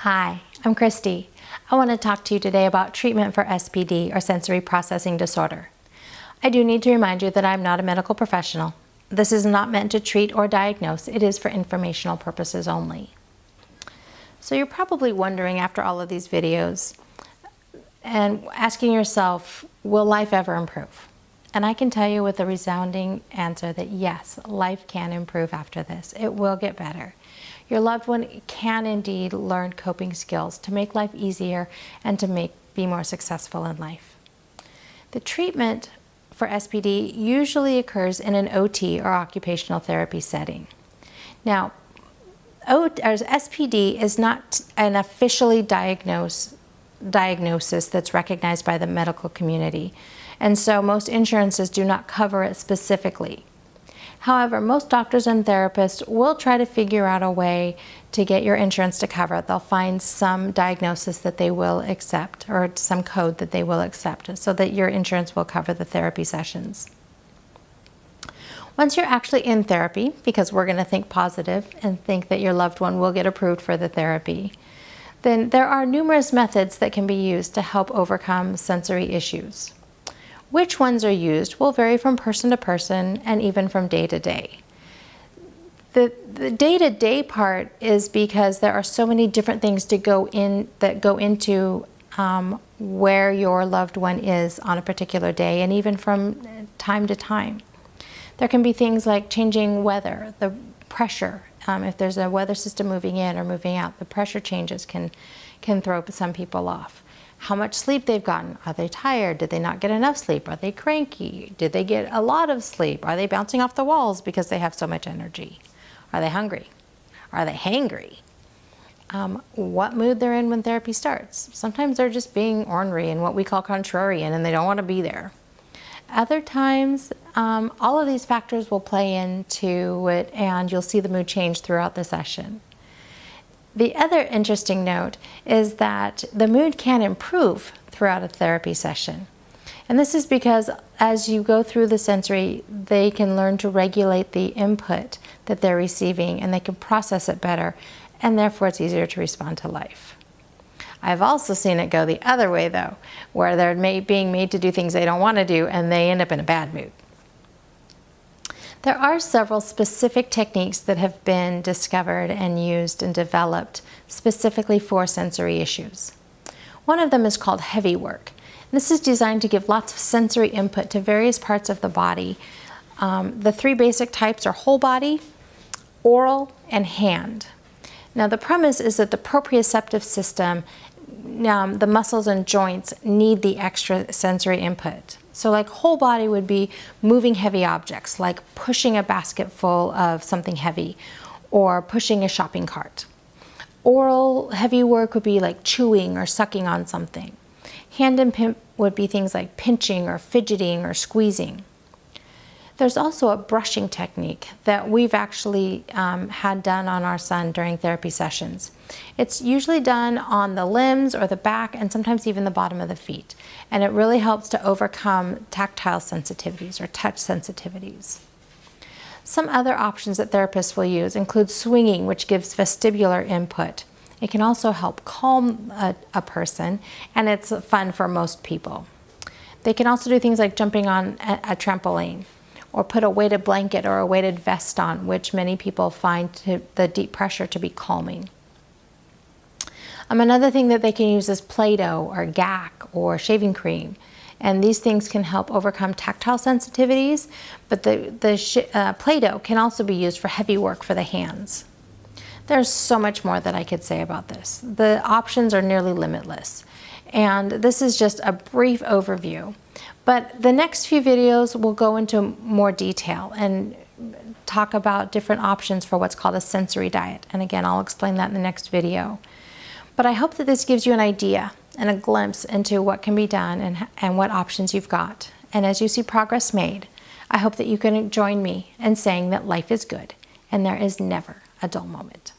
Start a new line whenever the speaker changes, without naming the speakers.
Hi, I'm Christy. I want to talk to you today about treatment for SPD, or sensory processing disorder. I do need to remind you that I'm not a medical professional. This is not meant to treat or diagnose. It is for informational purposes only. So you're probably wondering after all of these videos and asking yourself, will life ever improve? And I can tell you with a resounding answer that yes, life can improve after this. It will get better. Your loved one can indeed learn coping skills to make life easier and to be more successful in life. The treatment for SPD usually occurs in an OT, or occupational therapy setting. Now, SPD is not an officially diagnosis that's recognized by the medical community, and so most insurances do not cover it specifically. However, most doctors and therapists will try to figure out a way to get your insurance to cover it. They'll find some diagnosis that they will accept, or some code that they will accept, so that your insurance will cover the therapy sessions. Once you're actually in therapy, because we're going to think positive and think that your loved one will get approved for the therapy, then there are numerous methods that can be used to help overcome sensory issues. Which ones are used will vary from person to person and even from day to day. The day-to-day part is because there are so many different things that go into where your loved one is on a particular day, and even from time to time. There can be things like changing weather, the pressure. If there's a weather system moving in or moving out, the pressure changes can throw some people off. How much sleep they've gotten. Are they tired? Did they not get enough sleep? Are they cranky? Did they get a lot of sleep? Are they bouncing off the walls because they have so much energy? Are they hungry? Are they hangry? What mood they're in when therapy starts. Sometimes they're just being ornery and what we call contrarian, and they don't want to be there. Other times, all of these factors will play into it, and you'll see the mood change throughout the session. The other interesting note is that the mood can improve throughout a therapy session. And this is because as you go through the sensory, they can learn to regulate the input that they're receiving, and they can process it better, and therefore it's easier to respond to life. I've also seen it go the other way though, where they're being made to do things they don't want to do, and they end up in a bad mood. There are several specific techniques that have been discovered and used and developed specifically for sensory issues. One of them is called heavy work. This is designed to give lots of sensory input to various parts of the body. The three basic types are whole body, oral, and hand. Now the premise is that the proprioceptive system, the muscles and joints, need the extra sensory input. So like whole body would be moving heavy objects, like pushing a basket full of something heavy or pushing a shopping cart. Oral heavy work would be like chewing or sucking on something. Hand and pimp would be things like pinching or fidgeting or squeezing. There's also a brushing technique that we've actually had done on our son during therapy sessions. It's usually done on the limbs or the back, and sometimes even the bottom of the feet. And it really helps to overcome tactile sensitivities or touch sensitivities. Some other options that therapists will use include swinging, which gives vestibular input. It can also help calm a person, and it's fun for most people. They can also do things like jumping on a trampoline, or put a weighted blanket or a weighted vest on, which many people find the deep pressure to be calming. Another thing that they can use is Play-Doh or GAC or shaving cream. And these things can help overcome tactile sensitivities, but the Play-Doh can also be used for heavy work for the hands. There's so much more that I could say about this. The options are nearly limitless. And this is just a brief overview. But the next few videos will go into more detail and talk about different options for what's called a sensory diet. And again, I'll explain that in the next video. But I hope that this gives you an idea and a glimpse into what can be done and what options you've got. And as you see progress made, I hope that you can join me in saying that life is good and there is never a dull moment.